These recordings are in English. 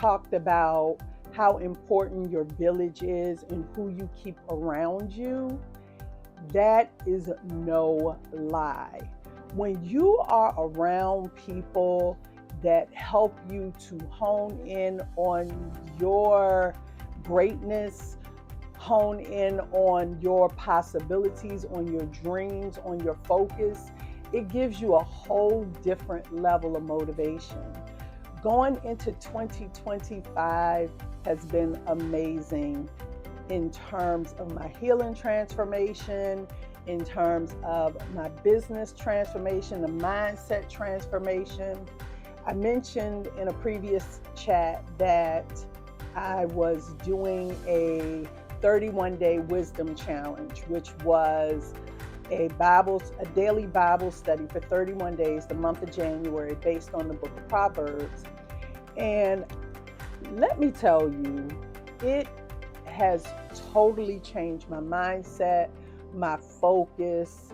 talked about how important your village is and who you keep around you. That is no lie. When you are around people that help you to hone in on your greatness, hone in on your possibilities, on your dreams, on your focus, it gives you a whole different level of motivation. Going into 2025 has been amazing in terms of my healing transformation, in terms of my business transformation, the mindset transformation. I mentioned in a previous chat that I was doing a 31-day wisdom challenge, which was a daily Bible study for 31 days, the month of January, based on the book of Proverbs. And let me tell you, it has totally changed my mindset, my focus,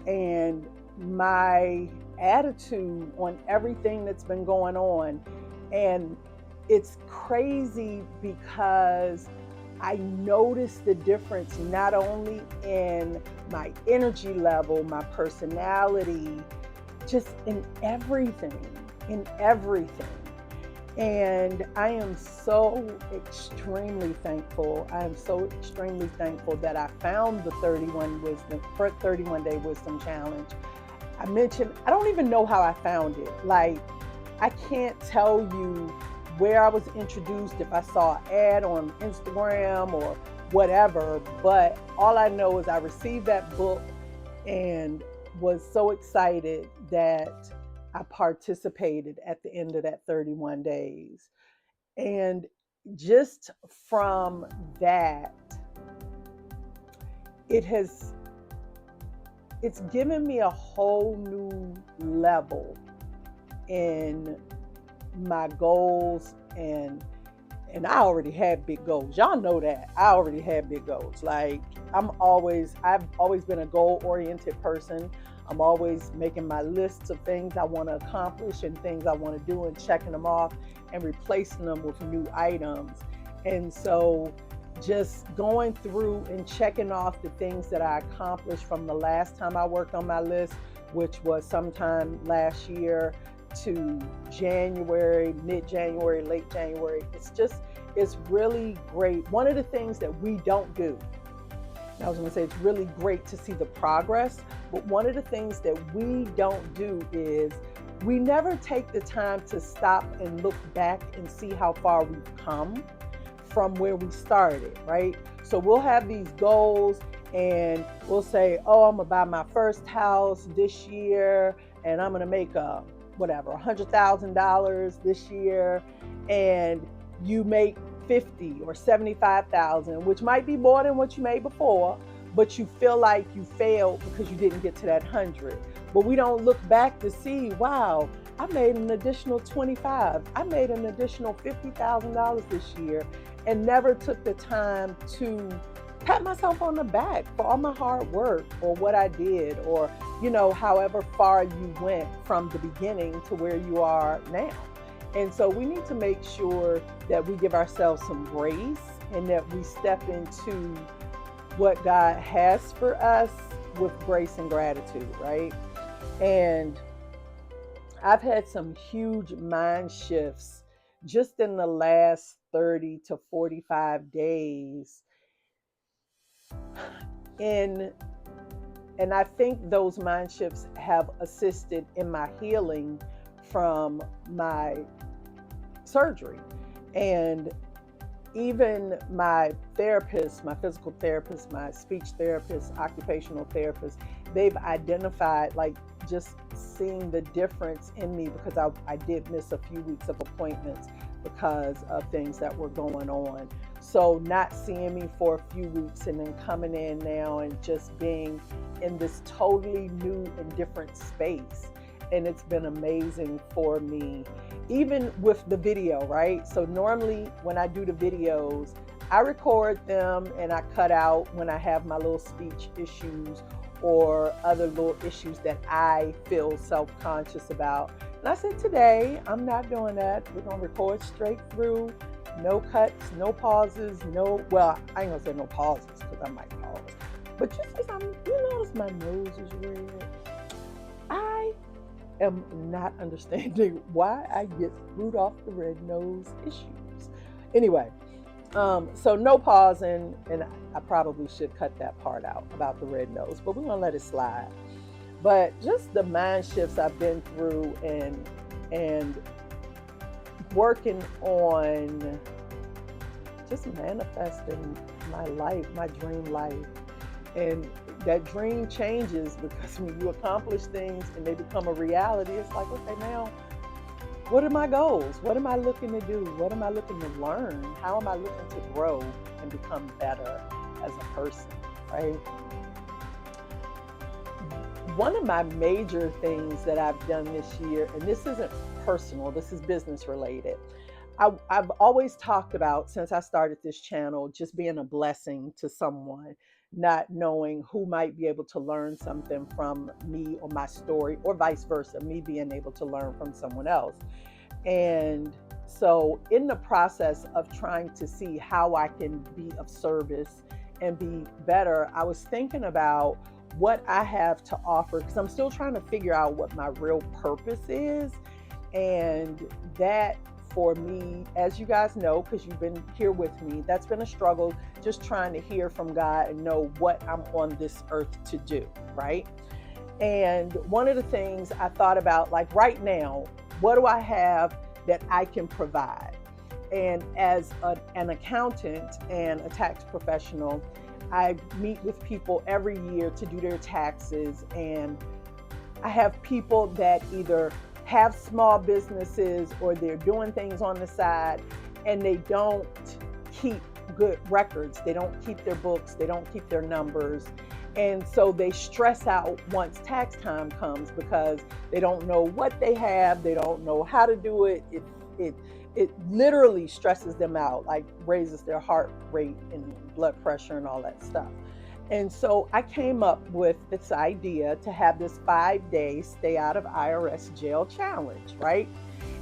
and my attitude on everything that's been going on. And it's crazy because I noticed the difference not only in my energy level, my personality, just in everything, in everything. And I am so extremely thankful. I am so extremely thankful that I found the 31-day wisdom challenge. I mentioned, I don't even know how I found it. Like, I can't tell you where I was introduced, if I saw an ad on Instagram or whatever, but all I know is I received that book and was so excited that I participated at the end of that 31 days. And just from that, it's given me a whole new level in my goals, and I already had big goals. Y'all know that. I already had big goals. Like, I've always been a goal-oriented person. I'm always making my lists of things I want to accomplish and things I want to do and checking them off and replacing them with new items. And so just going through and checking off the things that I accomplished from the last time I worked on my list, which was sometime last year, to January, mid-January, late January. It's really great. One of the things that we don't do, I was going to say it's really great to see the progress, but one of the things that we don't do is we never take the time to stop and look back and see how far we've come from where we started, right? So we'll have these goals and we'll say, oh, I'm going to buy my first house this year and I'm going to make $100,000 this year, and you make 50 or 75,000, which might be more than what you made before, but you feel like you failed because you didn't get to that 100. But we don't look back to see, wow, I made an additional 25. I made an additional $50,000 this year, and never took the time to pat myself on the back for all my hard work or what I did, or, however far you went from the beginning to where you are now. And so we need to make sure that we give ourselves some grace and that we step into what God has for us with grace and gratitude, right? And I've had some huge mind shifts just in the last 30 to 45 days. And I think those mind shifts have assisted in my healing from my surgery. And even my therapist, my physical therapist, my speech therapist, occupational therapist, they've identified, like, just seeing the difference in me, because I did miss a few weeks of appointments because of things that were going on. So not seeing me for a few weeks and then coming in now and just being in this totally new and different space. And it's been amazing for me, even with the video, right? So normally when I do the videos, I record them and I cut out when I have my little speech issues or other little issues that I feel self-conscious about. And I said, today, I'm not doing that. We're going to record straight through, no cuts, no pauses, well, I ain't going to say no pauses because I might pause. But just as you notice my nose is red, I am not understanding why I get Rudolph the Red Nose issues. Anyway, so no pausing, and I probably should cut that part out about the red nose, but we're gonna let it slide. But just the mind shifts I've been through and working on just manifesting my life, my dream life. And that dream changes because when you accomplish things and they become a reality, it's like, okay, now what are my goals? What am I looking to do? What am I looking to learn? How am I looking to grow and become better as a person, right? One of my major things that I've done this year, and this isn't personal, this is business related. I've always talked about, since I started this channel, just being a blessing to someone, not knowing who might be able to learn something from me or my story, or vice versa, me being able to learn from someone else. And so, in the process of trying to see how I can be of service and be better, I was thinking about what I have to offer because I'm still trying to figure out what my real purpose is. And that, for me, as you guys know, because you've been here with me, that's been a struggle, just trying to hear from God and know what I'm on this earth to do, right? And one of the things I thought about, like right now, what do I have that I can provide? And as an accountant and a tax professional, I meet with people every year to do their taxes. And I have people that either have small businesses or they're doing things on the side and they don't keep good records. They don't keep their books. They don't keep their numbers. And so they stress out once tax time comes because they don't know what they have. They don't know how to do it. It literally stresses them out, like raises their heart rate and blood pressure and all that stuff. And so I came up with this idea to have this 5-day stay out of IRS jail challenge, right?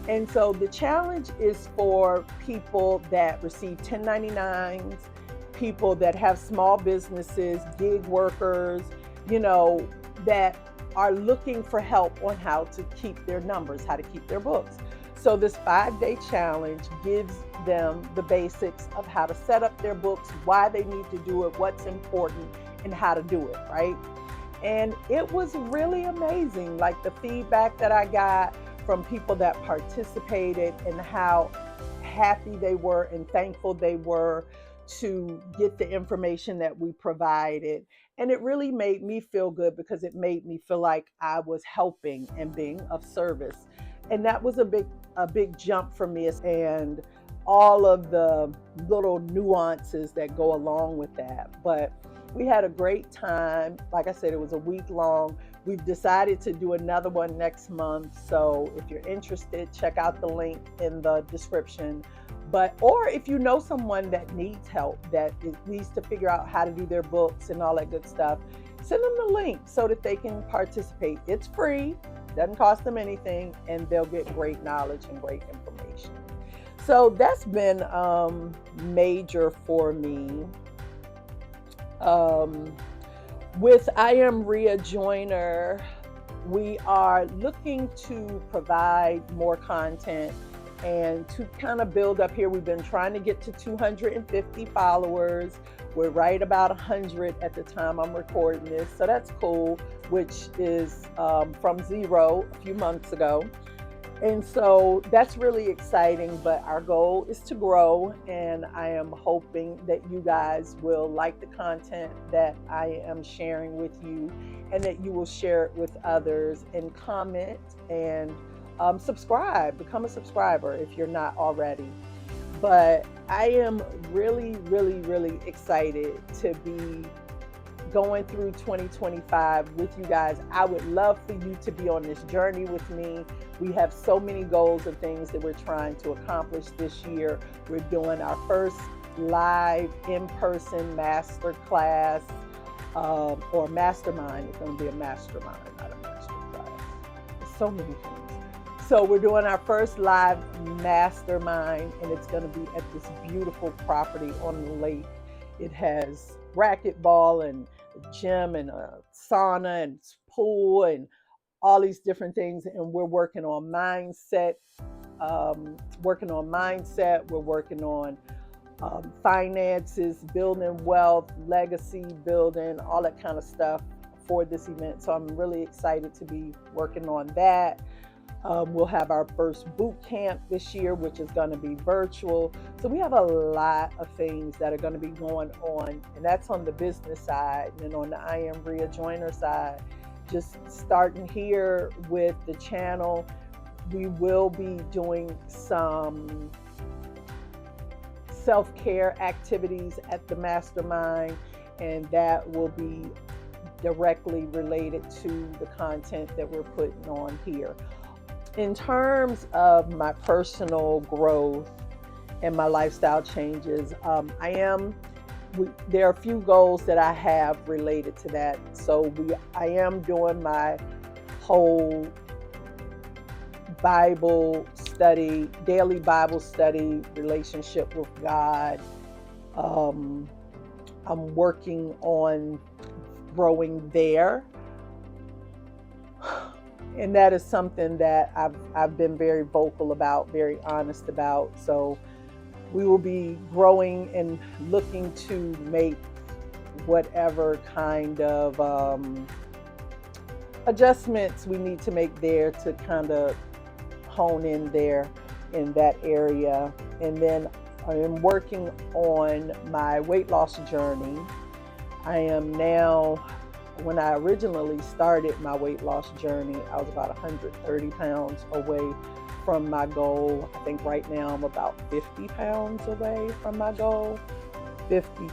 And so the challenge is for people that receive 1099s, people that have small businesses, gig workers, that are looking for help on how to keep their numbers, how to keep their books. So this 5-day challenge gives them the basics of how to set up their books, why they need to do it, what's important, and how to do it, right? And it was really amazing, like the feedback that I got from people that participated and how happy they were and thankful they were to get the information that we provided. And it really made me feel good because it made me feel like I was helping and being of service. And that was a big jump for me, and all of the little nuances that go along with that. But we had a great time. Like I said, it was a week long. We've decided to do another one next month. So if you're interested, check out the link in the description. Or if you know someone that needs help, that needs to figure out how to do their books and all that good stuff, send them the link so that they can participate. It's free, doesn't cost them anything, and they'll get great knowledge and great information. So that's been major for me. With I Am Rhea Joyner, we are looking to provide more content and to kind of build up here. We've been trying to get to 250 followers. We're right about 100 at the time I'm recording this. So that's cool, which is from zero a few months ago. And so that's really exciting, but our goal is to grow, and I am hoping that you guys will like the content that I am sharing with you and that you will share it with others and comment and subscribe, become a subscriber if you're not already. But I am really, really, really excited to be going through 2025 with you guys. I would love for you to be on this journey with me. We have so many goals and things that we're trying to accomplish this year. We're doing our first live in-person master class or mastermind. It's going to be a mastermind, not a master class. There's so many things. So we're doing our first live mastermind, and it's going to be at this beautiful property on the lake. It has racquetball and a gym and a sauna and pool and all these different things. And we're working on mindset. We're working on finances, building wealth, legacy building, all that kind of stuff for this event. So I'm really excited to be working on that. We'll have our first boot camp this year, which is going to be virtual. So we have a lot of things that are going to be going on, and that's on the business side. And on the I Am Rhea Joyner side, just starting here with the channel, we will be doing some self-care activities at the mastermind, and that will be directly related to the content that we're putting on here. In terms of my personal growth and my lifestyle changes, there are a few goals that I have related to that. So I am doing my whole Bible study, daily Bible study, relationship with God. I'm working on growing there. And that is something that I've been very vocal about, very honest about. So we will be growing and looking to make whatever kind of adjustments we need to make there to kind of hone in there in that area. And then I am working on my weight loss journey. I am now, when I originally started my weight loss journey, I was about 130 pounds away from my goal. I think right now I'm about 50 pounds away from my goal. 50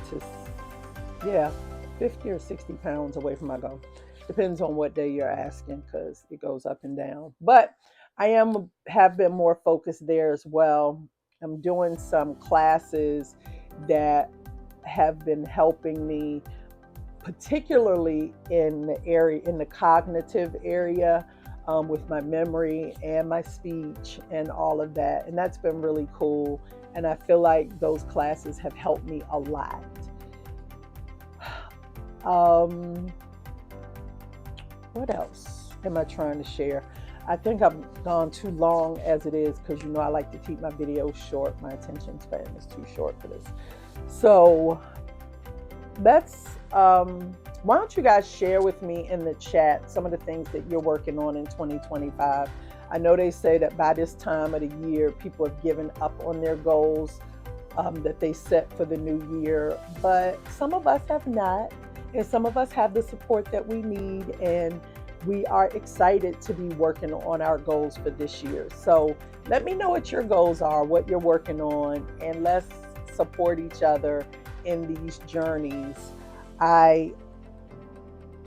or 60 pounds away from my goal. Depends on what day you're asking, because it goes up and down. But I have been more focused there as well. I'm doing some classes that have been helping me, particularly in the cognitive area, with my memory and my speech and all of that. And that's been really cool. And I feel like those classes have helped me a lot. What else am I trying to share? I think I've gone too long as it is, because I like to keep my videos short. My attention span is too short for this. So that's why don't you guys share with me in the chat some of the things that you're working on in 2025. I know they say that by this time of the year, people have given up on their goals that they set for the new year, but some of us have not, and some of us have the support that we need, and we are excited to be working on our goals for this year. So let me know what your goals are, what you're working on, and let's support each other in these journeys. I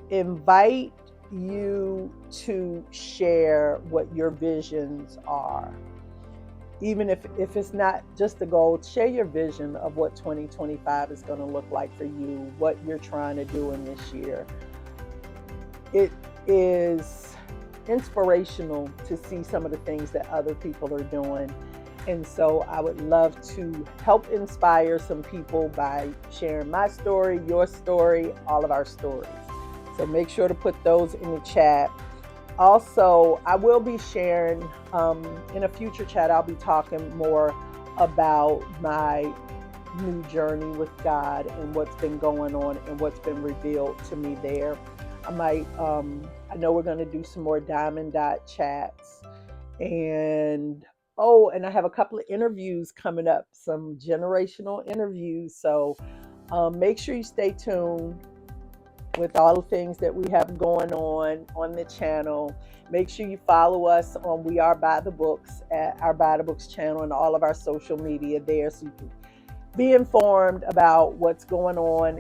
invite you to share what your visions are. Even if it's not just a goal, share your vision of what 2025 is going to look like for you, what you're trying to do in this year. It is inspirational to see some of the things that other people are doing. And so I would love to help inspire some people by sharing my story, your story, all of our stories. So make sure to put those in the chat. Also, I will be sharing in a future chat, I'll be talking more about my new journey with God and what's been going on and what's been revealed to me there. I know we're going to do some more Diamond Dot chats. And I have a couple of interviews coming up, some generational interviews. So make sure you stay tuned with all the things that we have going on the channel. Make sure you follow us on We Are By the Books at our By the Books channel and all of our social media there, so you can be informed about what's going on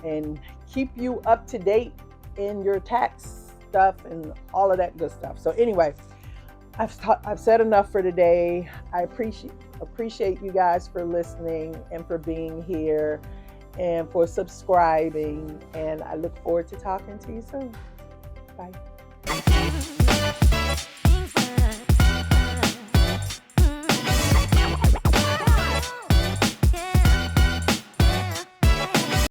and keep you up to date in your tax stuff and all of that good stuff. So anyway, I've said enough for today. I appreciate you guys for listening and for being here and for subscribing. And I look forward to talking to you soon. Bye.